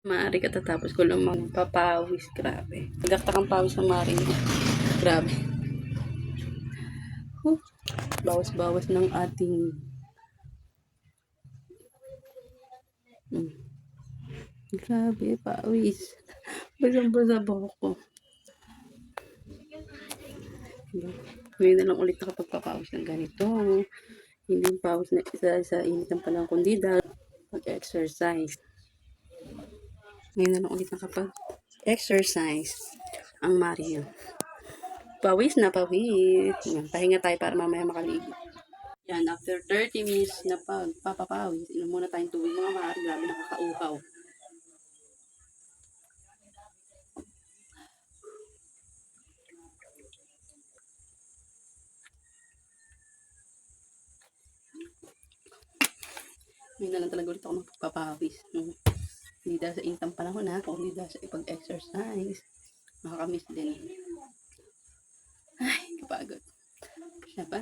Maaari katatapos ko lang magpapawis. Grabe. Nagaktak ang pawis ng Mari. Grabe. Bawas-bawas ng ating grabe, pawis. Basang-basa buhok ko. Ngayon na lang ulit nakapagpapawis ng ganito. Hindi yung pawis na isa sa init ng panahon, kundi dahil pag-exercise. Ngayon na lang ulit nakapag-exercise ang Mario. Pawis na pawis. Yan, pahinga tayo para mamaya makaligo. Yan, after 30 minutes na pagpapawis, inom muna tayong tubig mga Mari. Grabe, nakakauhaw. Ngayon na lang talaga ulit ako magpapawis. Hindi dahil sa intang panahon ha, kung hindi dahil sa ipag-exercise. Nakakamiss din. Ay, kapagod. Siya pa.